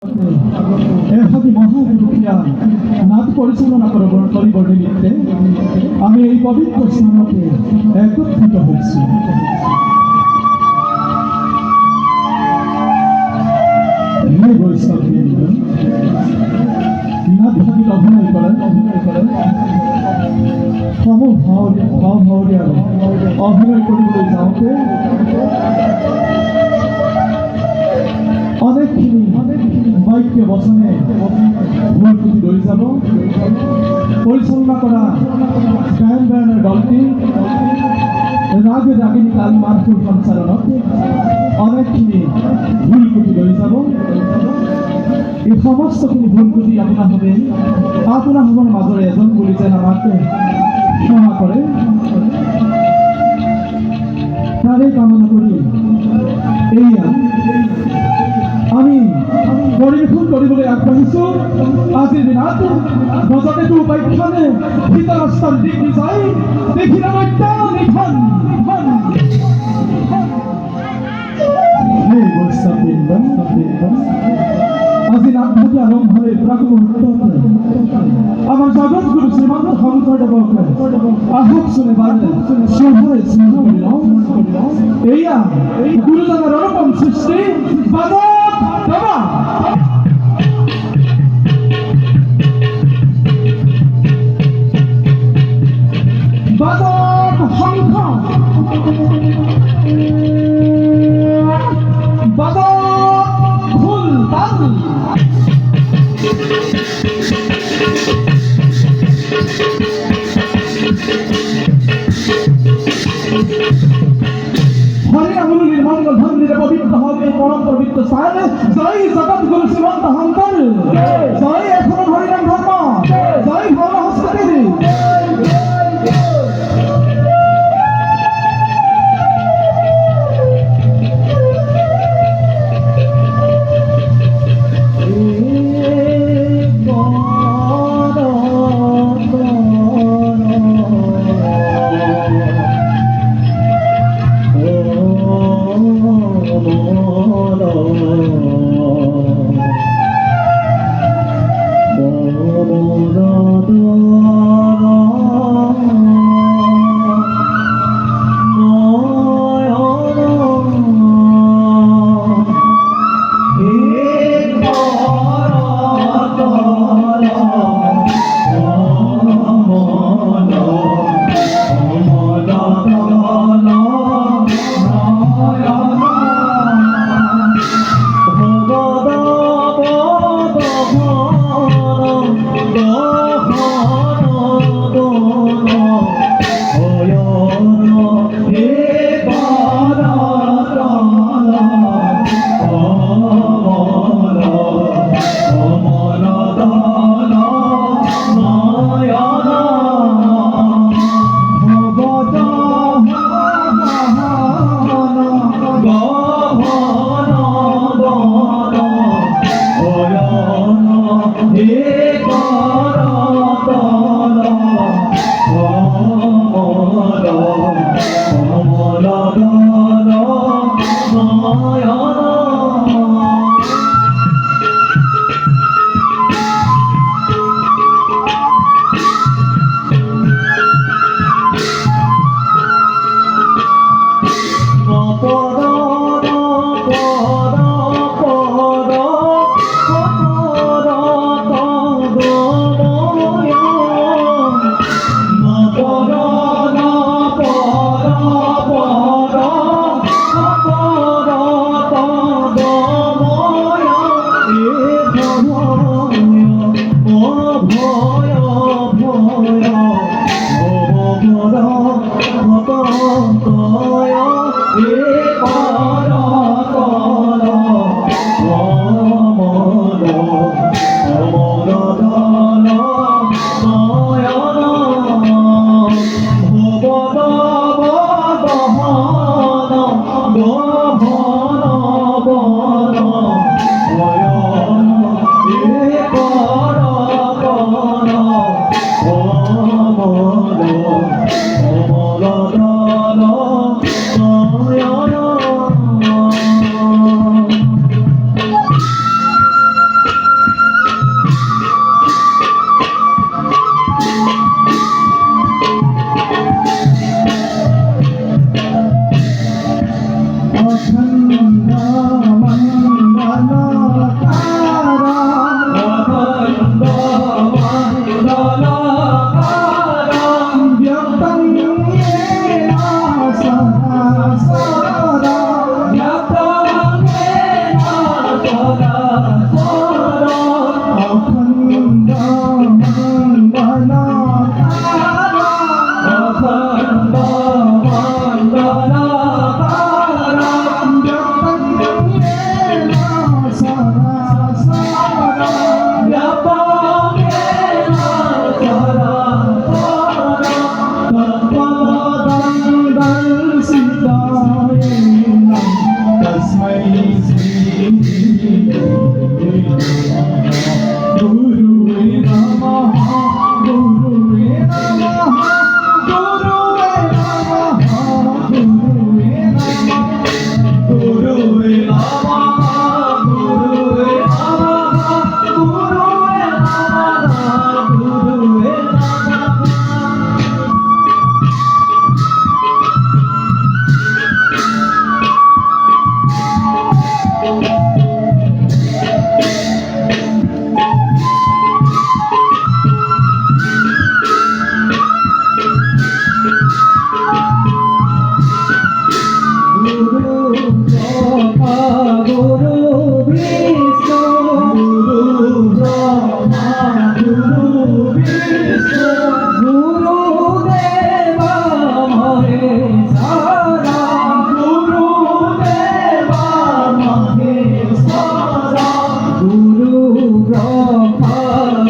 এভাবে মহাপুরুষিয়া নাচ পরিচালনা করিব নিমিত্তে আমি এই পবিত্র স্থানকে একত্রিত হয়েছি। নাচ ভাবিত অভিনয় করেন অভিনয় কৰিবলৈ যাওঁতে অনেকখিনি বাক্য বচনে ভুল ত্রুটি রয়ে যাব। পরিচালনা করা গায়ন বায়নের দলটি রাগে রাগিনী কাল মারফুল সঞ্চালনত অনেকখিনি ভুল ত্রুটি রয়ে যাব। এই সমস্তখিনি ভুল ত্রুটি আপোনাৰ মাজৰে এজন বুলি যেন আমাকে ক্ষমা কৰে তাৰে কামনা কৰি এইয়া আমি পরিবেশন কৰিবলৈ আগবাঢ়িছো। আজিৰ দিনত গজকেতু উপাখ্যানে সীতাৰাস্তাৰ দিশ নিচাই দেখিল নিধন। আজি নাটভাগী আৰম্ভৰে প্ৰাক মুহূৰ্তত আমাৰ জগতগুৰু শ্ৰীমন্ত শংকৰদেৱক আহকচোন এবাৰ শ্ৰদ্ধাৰে স্মৰণ কৰি লওঁ। এয়া গুৰুজনাৰ অনুপম সৃষ্টি বাদক দবা। বাদক শংখ, বাদক ঢোল তাল, হরে আমল নির্মঙ্গল ধন্যে পবিত্র হবে পরম পবিত্র স্থান। জয় জগৎ গুরু শ্রীমন্ত শঙ্কর, জয় এখন হরিনাম ধর্ম, জয় ভব হস্তদেবী।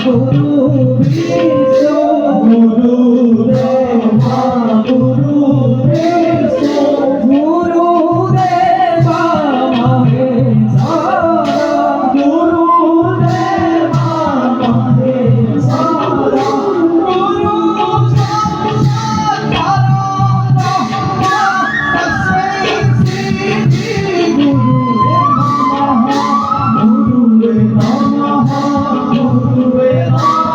গুরু বিষ্ণু গুরুদেবা গুরু বিষ্ণু গুরুদেবা মহেশ্বর গুরুদেবা মহেশ্বর গুরু সাক্ষাৎ পরব্রহ্ম তস্মৈ শ্রী গুরুবে নমঃ গুরুবে নমঃ গুরুবে নমঃ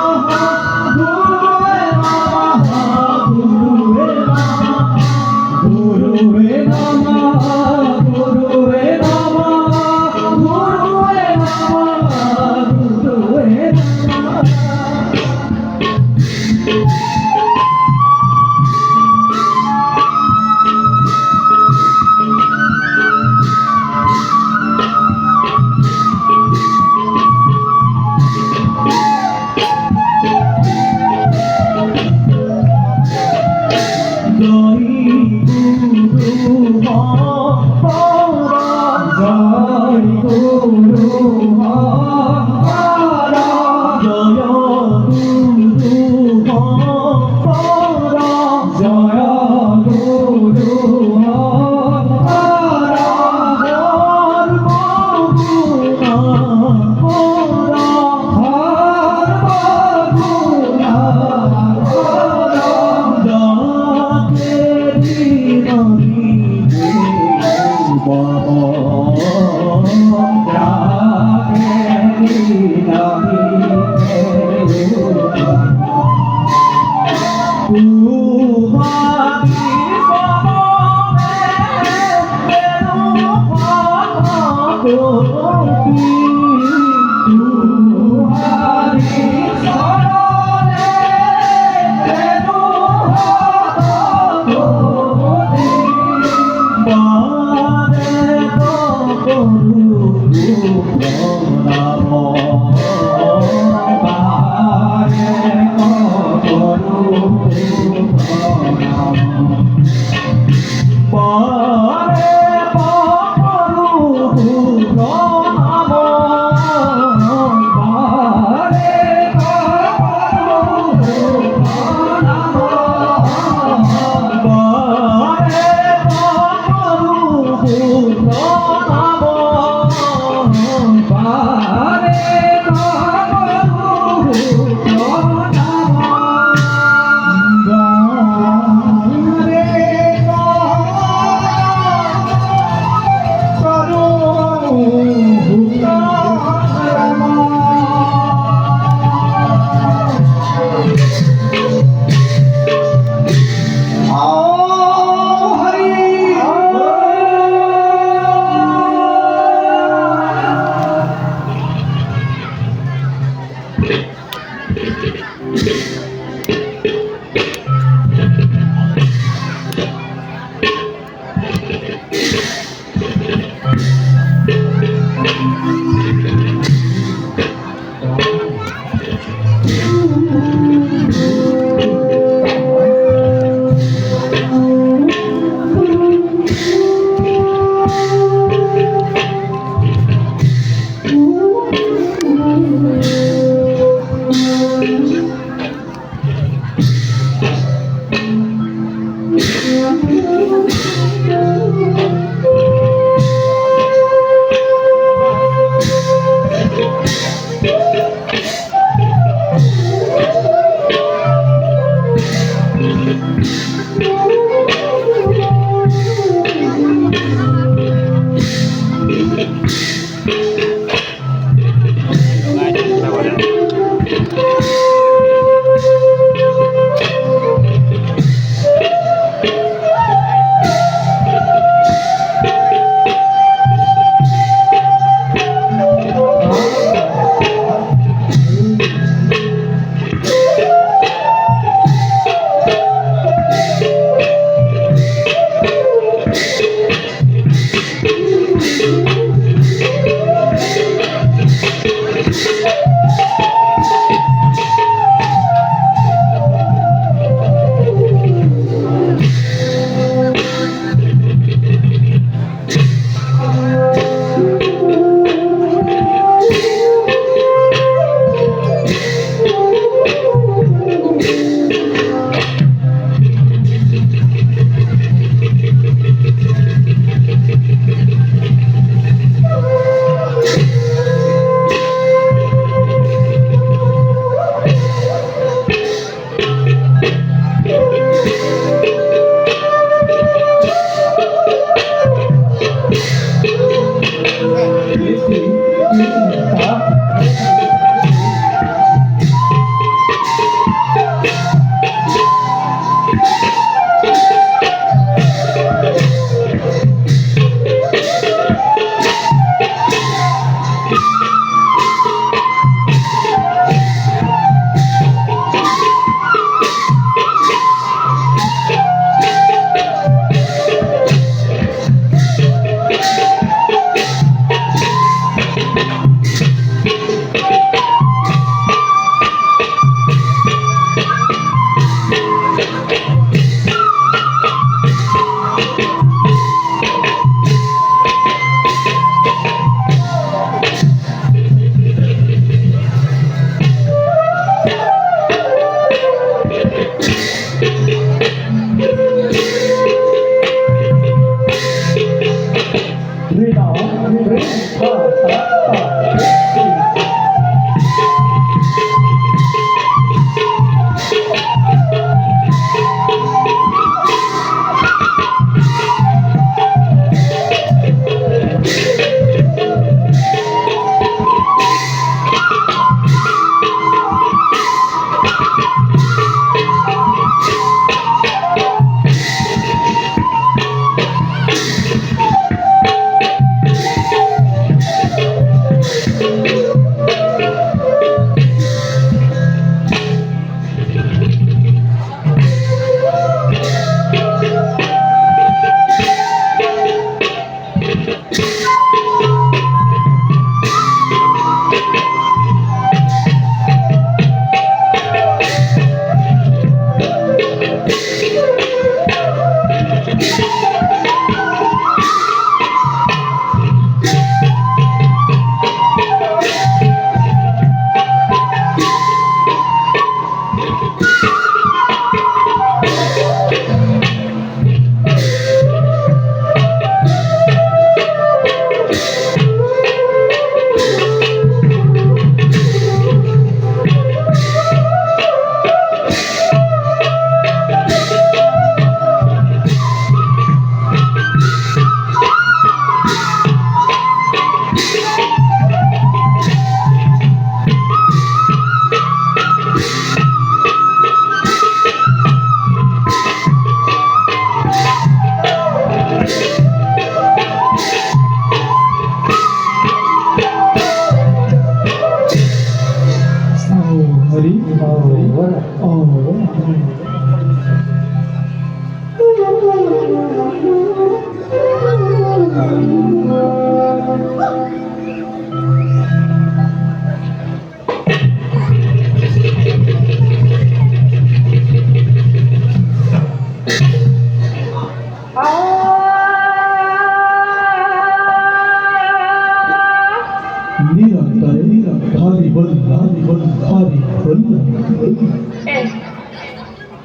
হরি বল হরি বল হরি বল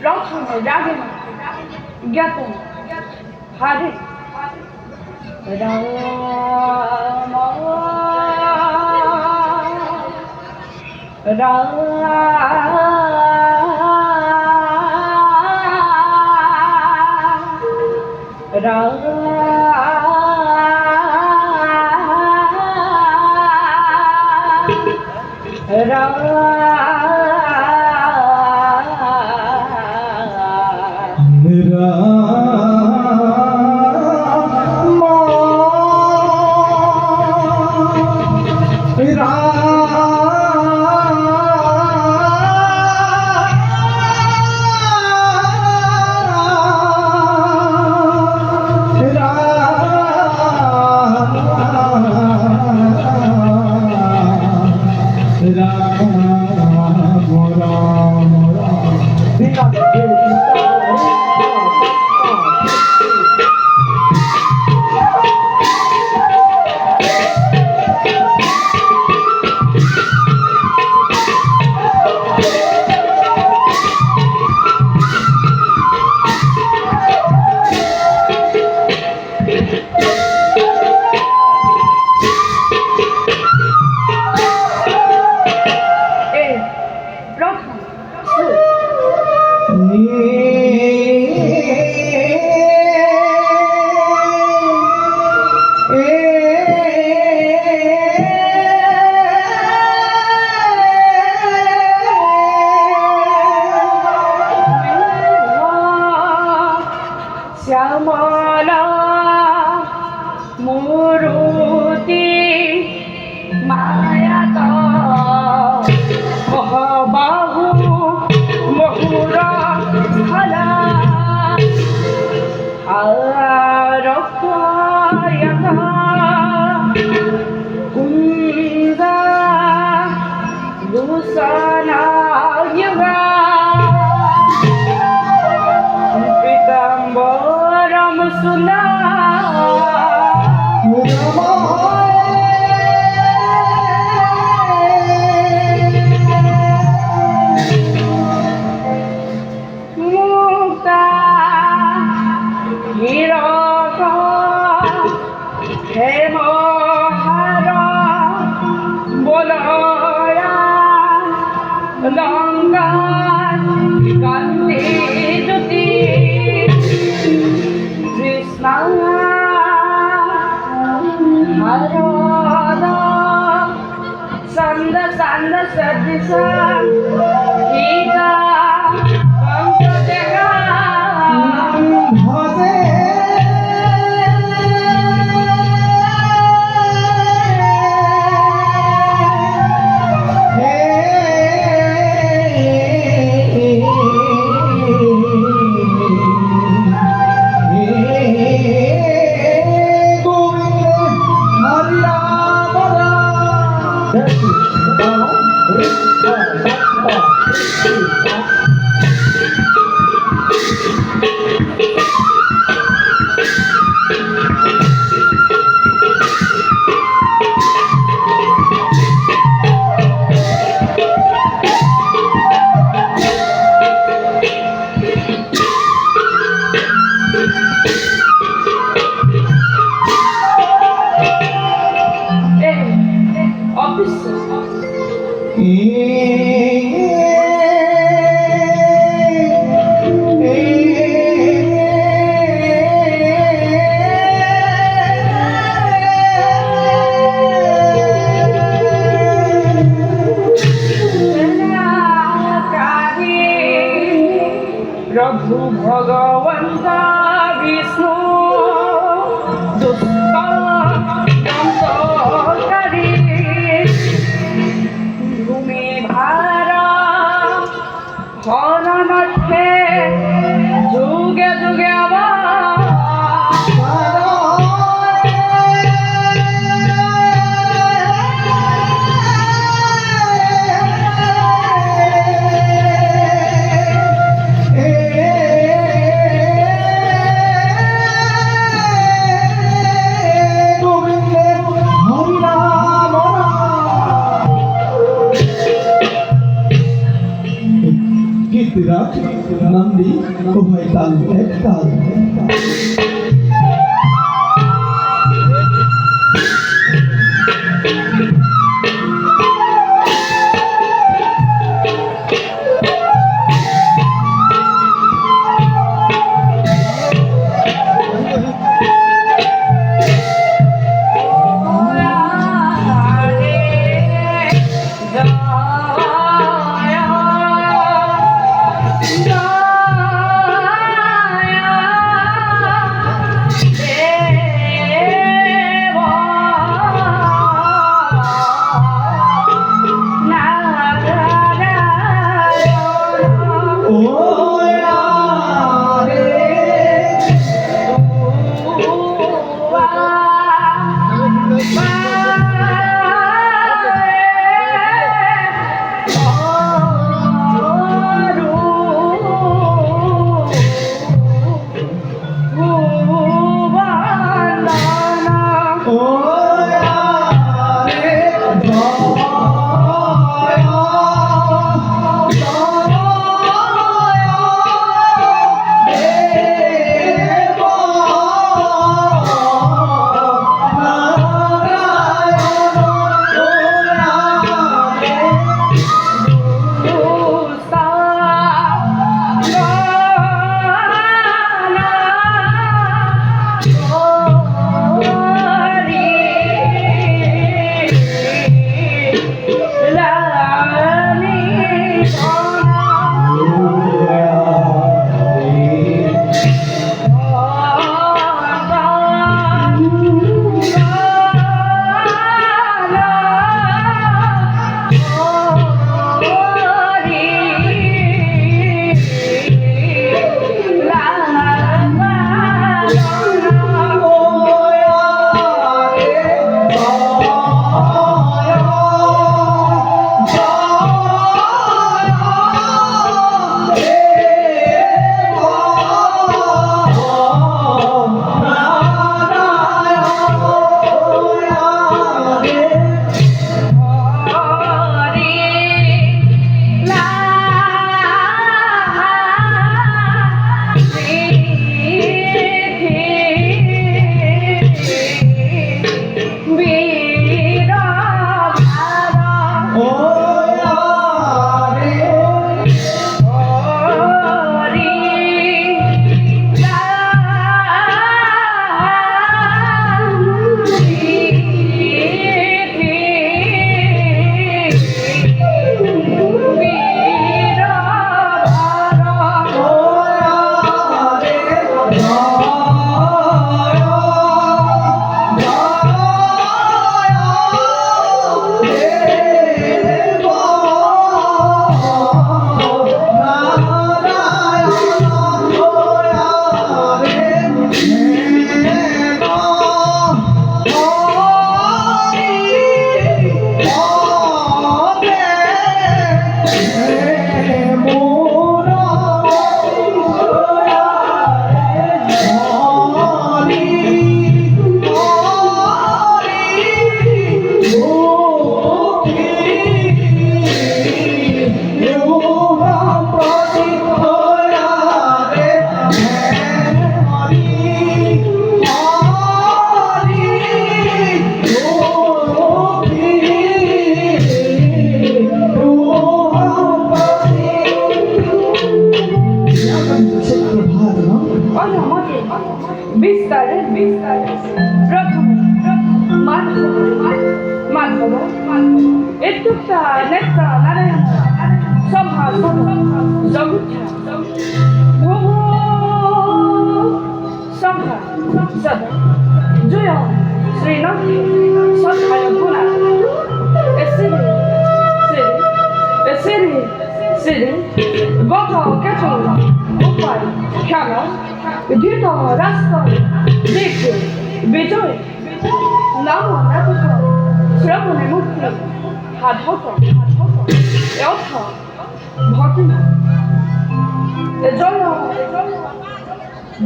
রক্ষণ রাগে জ্ঞাত হারে রাম শ্যামলা মুরুতি মায়াত মহাবাহু মহুরা স্থলা আরক্তয়তা কুন্দা দুসনায়গা পিতাম্বরম সুনা মুক্তা হিরক হেমহার বলয়া লঙ্কা কান্তি জ্যোতি কৃষ্ণ হরদ সন্দ সন্দ সদৃশ গীতা পঙ্কজগা ভজে প্রভু ভগবন্ত বিষ্ণু দুঃখী ভূমি ভার রাখ নন্দী উভয় তাল এক তাল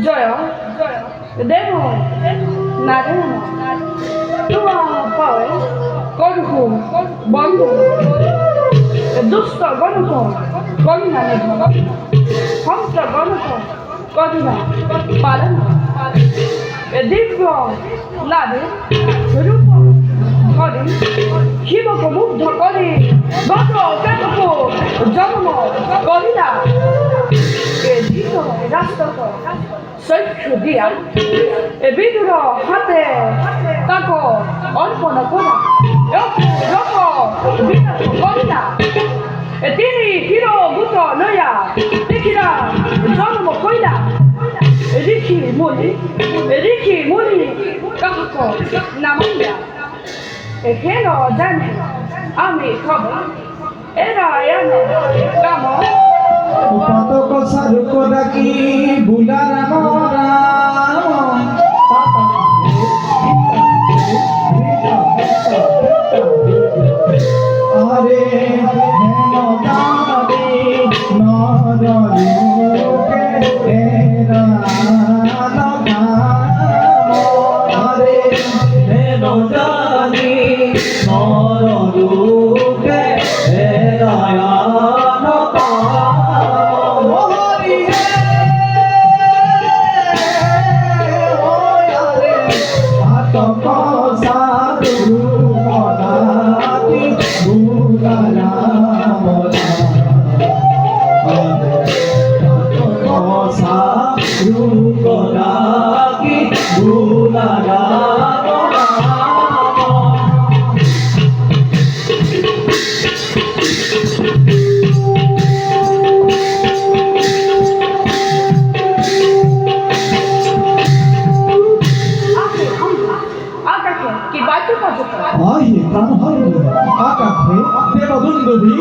জয় দেব নারে তুয়া পাওয়ে করহু বন্ধু দুষ্ট গণক করি না নিধন হংস গণক করি না পালন এ দিব্য নারী রূপ করে শিবকে মুগ্ধ করে গত কেতক জন্ম করি না এ দিত রাষ্ট্রক সৈক্ষ দিয়া এ বিদুর হাতে তাক অর্পণ করা রক বিনাশ করি না তিনি হিরভূত লইয়া দেখিরা জন্ম কইলা ঋষি মুনি কাহক নামাইয়া হেন জানি আমি খবর এরা এনো কাম পাতক সারুক ডাকি বুলা রাম রাম আরে হেন জানি নরলোকে এরা আরে হেন জানি নরলোকে এরা আহে প্রাণ হরে আকাশে দেবদুন্দুভি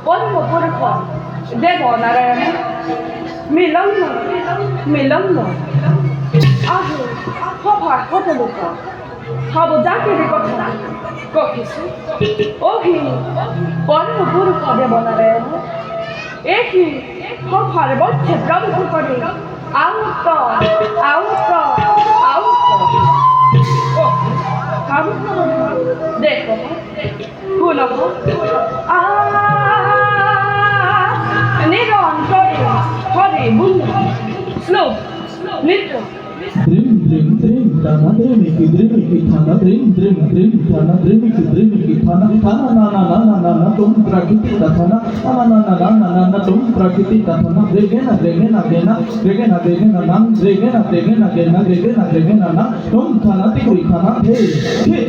পরম পুরুষ দেব নারায়ণ মিলন আহে সভার কত লোক সব জাতির কথা কহিছে অহি পরম পুরুষ দেব নারায়ণ এহি সভার মধ্যে প্রবেশ করে আউট দেখো পুনঃ নিরন্তরে হরে বুল শ্লোক নৃত্য Dream, dream, dream, thana, dreamiki, thana, dream, dream, dream, thana, dreamiki, thana, thana, na, na, na, na, na, na, tum prakriti ka thana, na, na, na, na, na, na, na, tum prakriti ka thana, regena, regena, regena, regena, regena, nam, regena, regena, regena, regena, regena, nam, tum thana, tikui thana, hey, hey.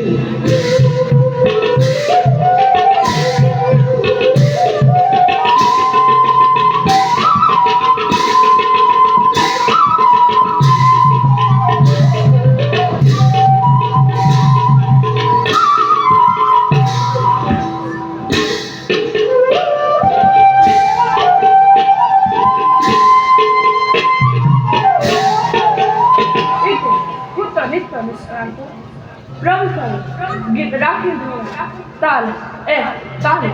Pronto, git rápido, tal, tal.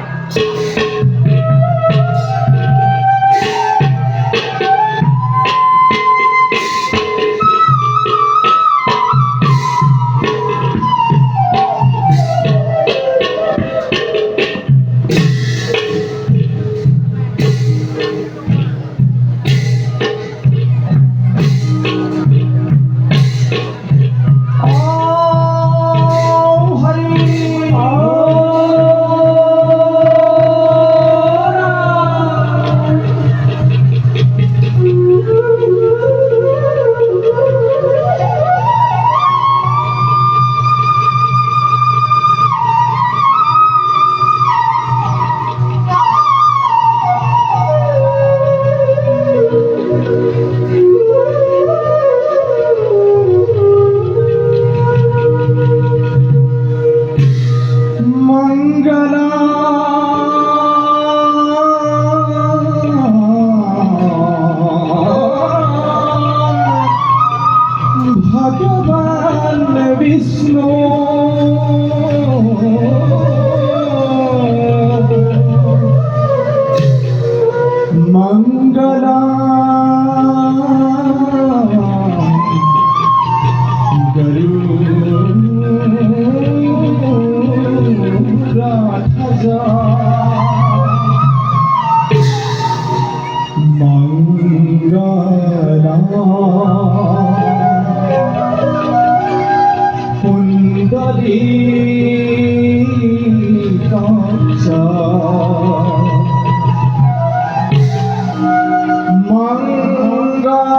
Hari কাঞ্চ Mangala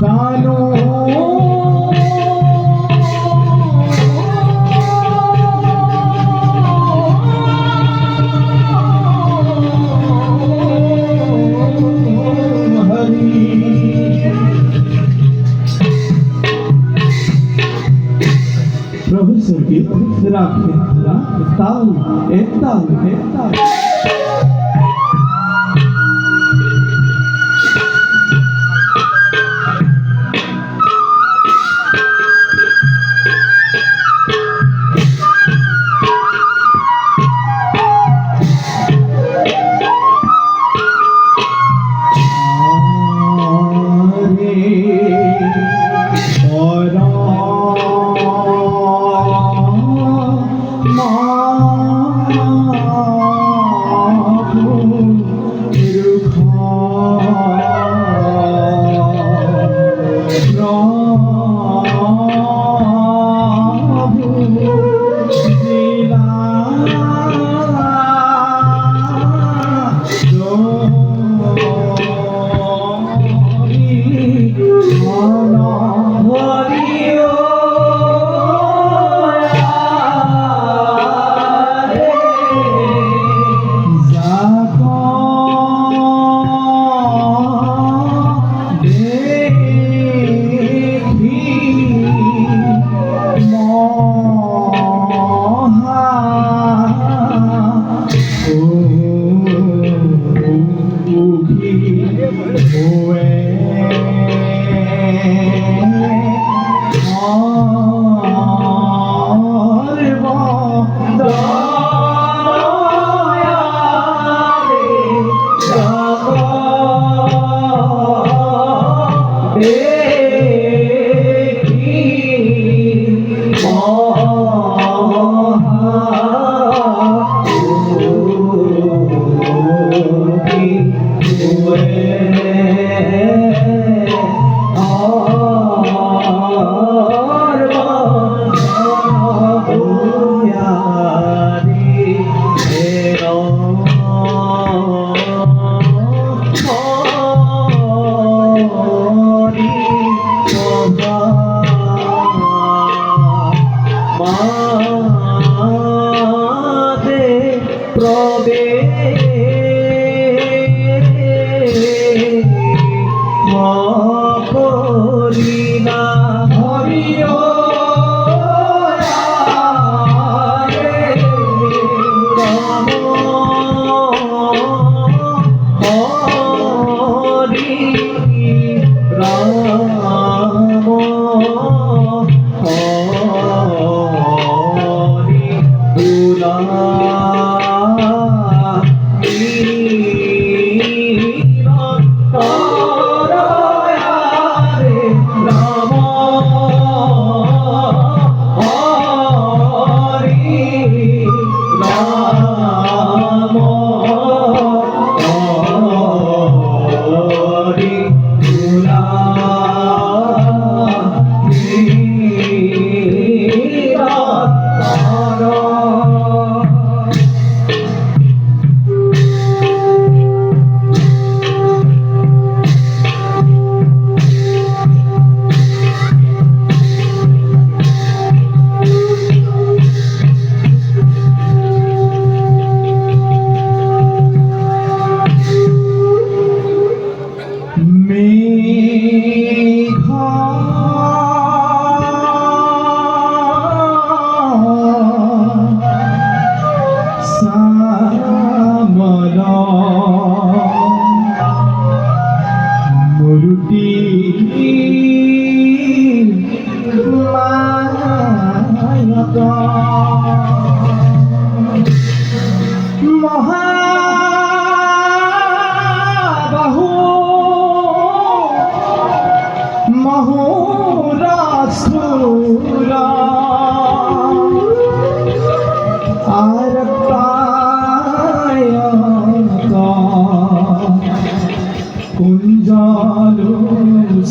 তানো Professor Git, Rakhin, Tal, Etal, Etal.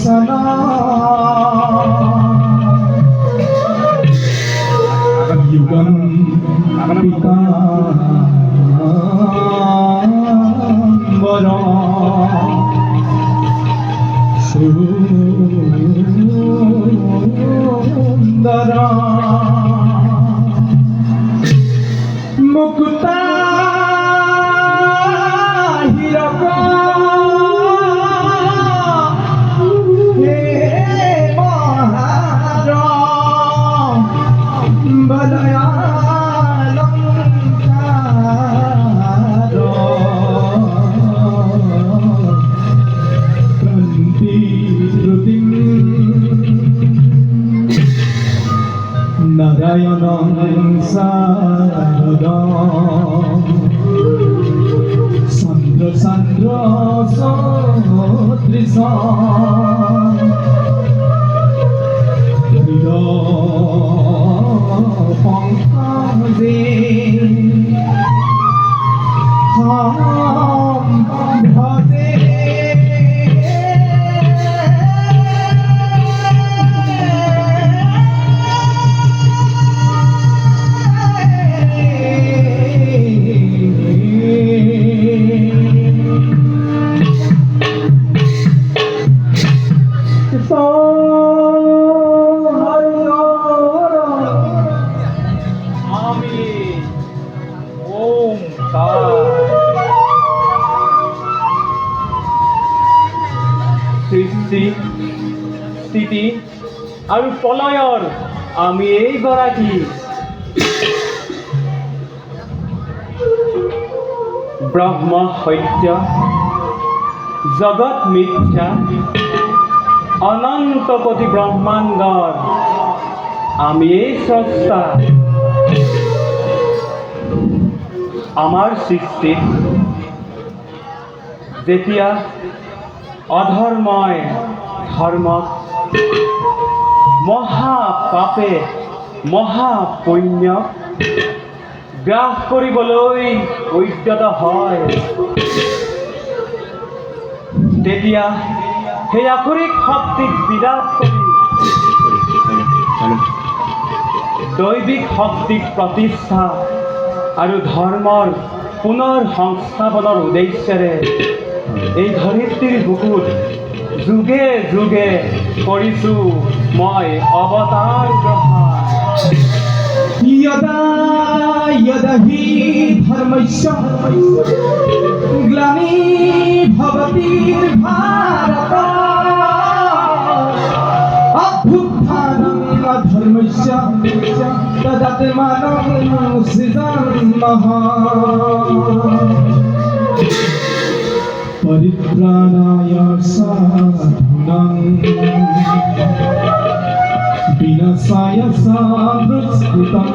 sana yugan pita bara sundara mukta hiraka he mahara balaya lankara kanti rutim Narayanam Saradam Sandra Sandra Sotrisam Rida Pankhazi Kham Bhaze সৃষ্টি স্থিতি আৰু প্ৰলয়ৰ আমি এইগৰাকী ব্ৰহ্ম সত্য জগত মিথ্যা অনন্ত কোটি ব্ৰহ্মাণ্ডৰ আমি এই স্ৰষ্টা আমাৰ সৃষ্টিত যেতিয়া অধৰ্মই ধৰ্মক মহাপাপে মহাপুণ্যক গ্ৰাস কৰিবলৈ উদ্যত হয় তেতিয়া সেই আখৰিক শক্তিক বিৰাট কৰি দৈবিক শক্তিক প্ৰতিষ্ঠা আৰু ধৰ্মৰ পুনৰ সংস্থাপনৰ উদ্দেশ্যেৰে এই ধৰিত্ৰীৰ বুকুত যুগে যুগে কৰিছোঁ মই অৱতাৰ গ্ৰহণ यदा यदा हि धर्मस्य ग्लानिर्भवति भारत अभ्युत्थानं धर्मस्य तदात्मानं सृजाम्यहम् परित्राणाय साधूनां विनाशाय साधुष्कृतं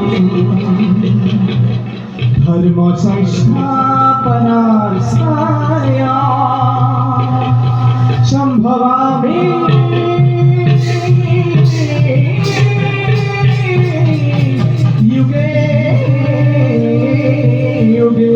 धर्म संस्थापनार्थाय संभवामि युगे युगे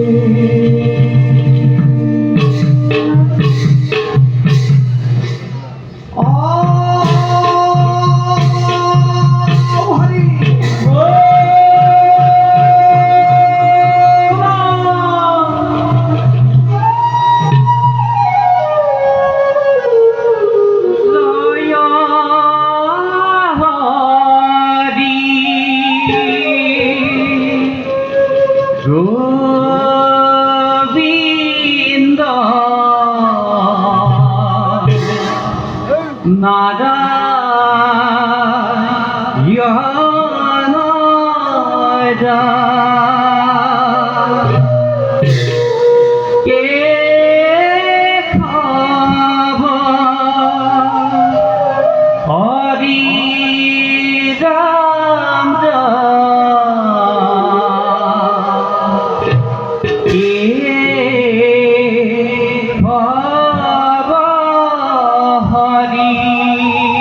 Hari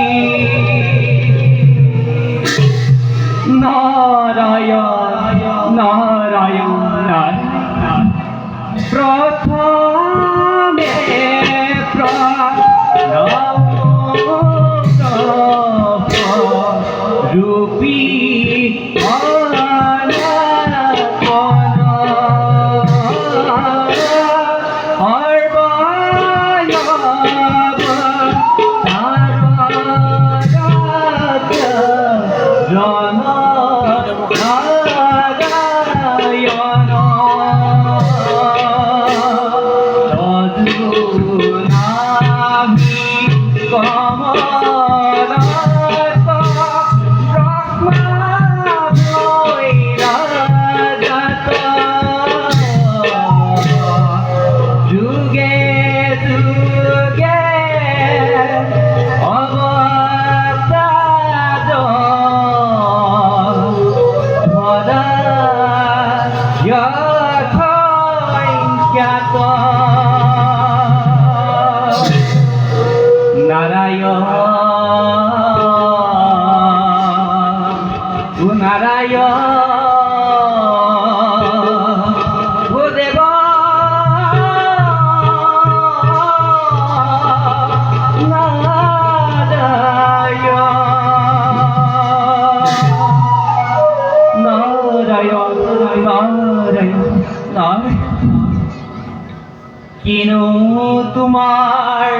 তোমার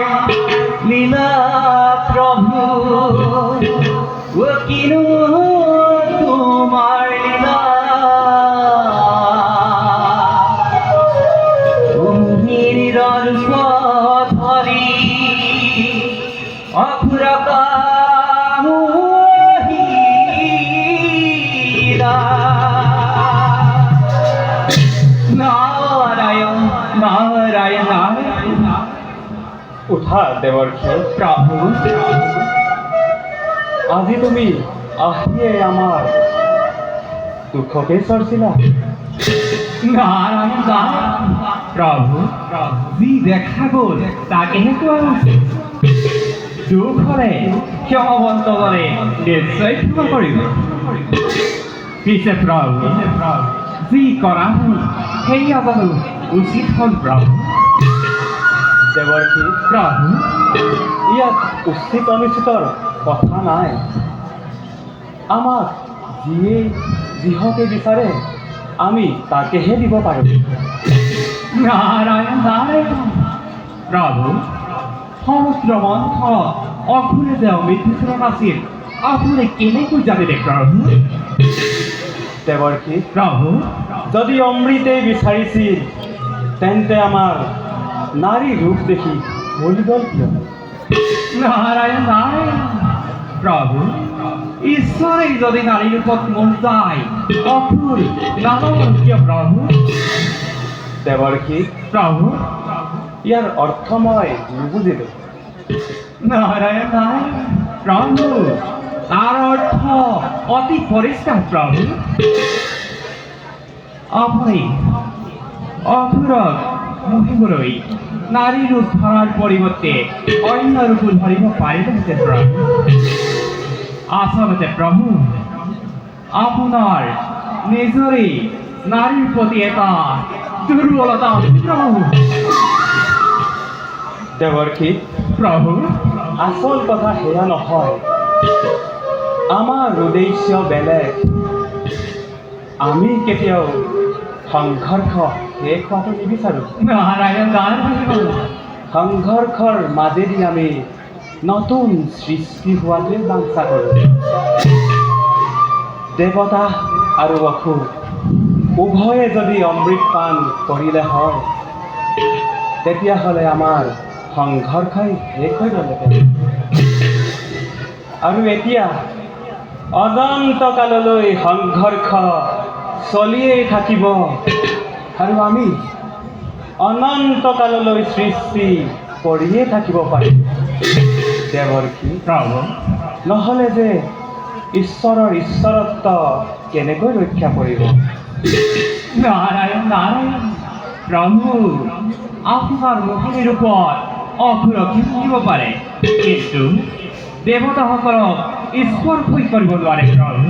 লীলা প্রভু ও কিনো তোমার লীলা গম্ভীর রূপ ধরি অপুরকা নারায়ণ নারায়ণ নারায়ণ উঠা দেবর্ষে প্রভু আজি তুমি আহিয়ে আমার দুঃখকে সরছিলা নারায়ণ নারায়ণ প্রভু যি দেখা গ'ল তাকেহে কোৱা হৈছে দুখ হ'লে ক্ষমাৱন্ত গ'লে নিশ্চয় ক্ষমা কৰিব পিছে প্ৰভু যি কৰা হ'ল সেয়া জানো উচিত হ'ল প্ৰভু দেবর্ষী প্ৰভু ইয়াত উচিত অনুচিতৰ কথা নাই আমাক যিয়ে যিহকে বিচাৰে আমি তাকেহে দিব পাৰোঁ নারায়ণ নারায়ণ প্ৰভু সমুদ্ৰ মন্থনত অঘুৰে যে অমৃতচৰণ আছিল আপুনি কেনেকৈ জানিলে প্ৰভু দেবর্ষী প্ৰভু যদি অমৃতেই বিচাৰিছিল তেন্তে আমাৰ নাৰী ৰূপ দেখি মৰি গ'ল কিয় নারায়ণ নারায়ণ প্রভু ঈশ্বরে যদি নারীর উপর মন যায় অকুল নারায়ণ কিয় প্রভু দেবর্ষী প্রভু ইয়াৰ অৰ্থ মই নুবুজিলোঁ নারায়ণ নারায়ণ প্রভু তার অর্থ অতি পরিষ্কার প্রভু আপনি অকুরক মহিমলৈ নারী রূপ ধরার পরিবর্তে অন্য রূপ ধরিব পাৰিলেহেঁতেন প্ৰভু আচলতে প্ৰভু আপোনাৰ নিজৰে নাৰীৰ প্ৰতি এটা দুৰ্বলতা আছে প্ৰভু দেবর্ষী প্ৰভু আচল কথা সেয়া নহয় আমাৰ উদ্দেশ্য বেলেগ আমি কেতিয়াও সংঘৰ্ষ শেষ হোৱাটো নিবিচাৰোঁ নাৰায়ণ নাৰায়ণ সংঘৰ্ষৰ মাজেদি আমি নতুন সৃষ্টি হোৱাটোৱে বাঞ্ছা কৰোঁ দেৱতা আৰু অসুৰ উভয়ে যদি অমৃত পান কৰিলে হয় তেতিয়াহ'লে আমাৰ সংঘৰ্ষই শেষ হৈ গ'লহেঁতেন আৰু এতিয়া অনন্তকাললৈ সংঘৰ্ষ চলিয়েই থাকিব আৰু আমি অনন্তকাললৈ সৃষ্টি কৰিয়ে থাকিব পাৰিম দেৱৰ্ষী প্ৰভু নহ'লে যে ঈশ্বৰৰ ঈশ্বৰত্ব কেনেকৈ ৰক্ষা কৰিব নাৰায়ণ নাৰায়ণ প্ৰভু আপোনাৰ মহিমীৰ ওপৰত অসুৰক্ষী থাকিব পাৰে কিন্তু দেৱতাসকলক স্পৰ্শই কৰিব নোৱাৰে প্ৰভু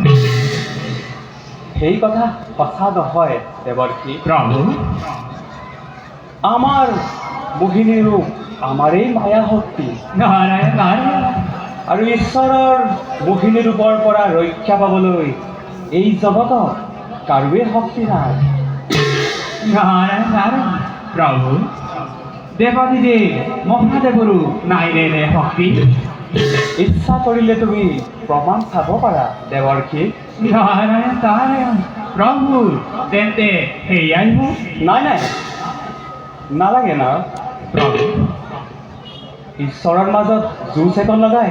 সেই কথা সঁচা নহয় দেৱৰ্ষী প্ৰভু আমাৰ মোহিনী ৰূপ আমাৰেই মায়া শক্তি নাৰায়ণ নাৰায়ণ আৰু ঈশ্বৰৰ মোহিনী ৰূপৰ পৰা ৰক্ষা পাবলৈ এই জগতত কাৰোৱে শক্তি নাই নারায়ণ নারায়ণ প্রভু দেবাদিদেব মহাদেৱৰো নাই নে নে শক্তি ইচ্ছা কৰিলে তুমি প্ৰমাণ চাব পাৰা দেৱৰ্ষী নারায়ণ নারায়ণ প্ৰভু তেন্তে সেয়াই মোক নাই নাই নালাগে না প্ৰভু ঈশ্বৰৰ মাজত জোৰ চেতন লগাই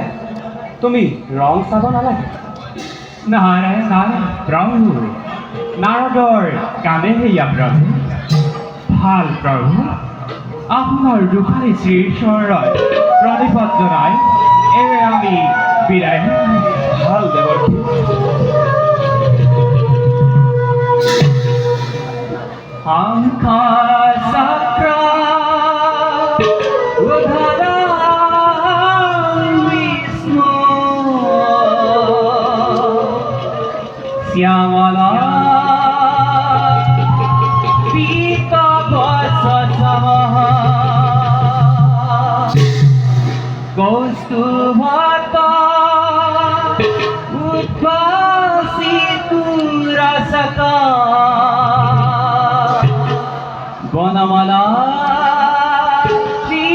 তুমি ৰং চাব নালাগে নারায়ণ নারায়ণ প্ৰভু নাৰদৰ কামে সেয়া প্ৰভু ভাল প্ৰভু আপোনাৰ দুখানি শ্ৰীচৰণত প্ৰণিপাত জনাই এৰে আমি বিদায় ভাল দেৱৰ্ষী শঙ্খ চক্ৰ উদ্ধৰা বিষ্ণু শ্যামলা পীতবসসমः কৌস্তুভতা উদ্ভাসিতুরসকা বনমালা শ্রী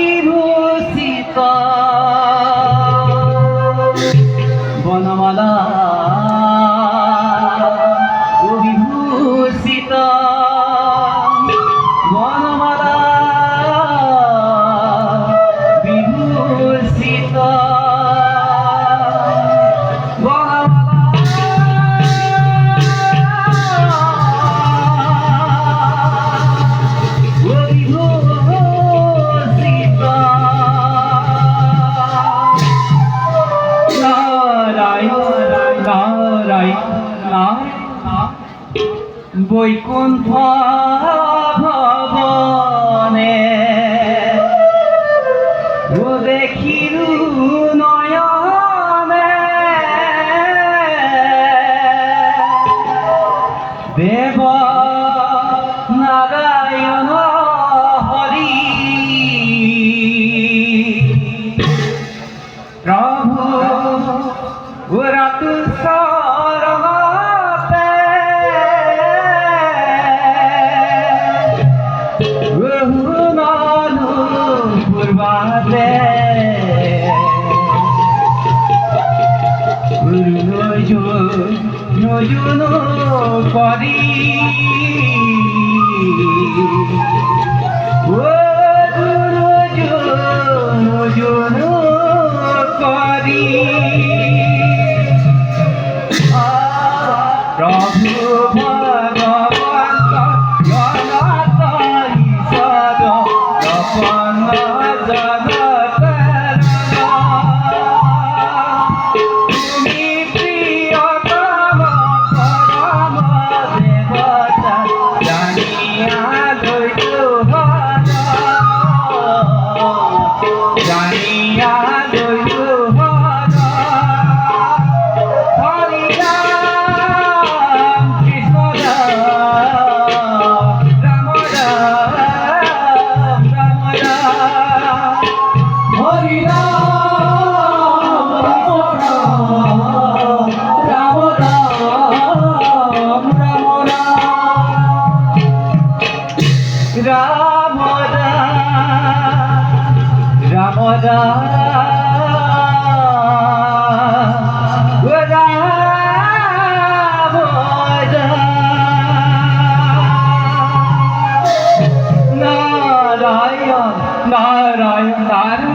বৈকুণ্ঠ ভবনে দেখিলু নয়নে দেব নারায়ণ হরি প্রভু রাতু শরণতে নানু পূর্বাতে গুরু নজুন করি নজুন করি প্রভু ভগবন্ত জগত ঈশ্বর প্রপন্ন জগত তুমি প্রিয়তম পরম দেবতা জানিয়া লইলু হর জানিয়া লইলু হর হরি রাম কৃষ্ণ রাম রাম রাম রাম হরি রাম রাম রাম রাম রাম রাম নারায়ণ নারায়ণ নারায়ণ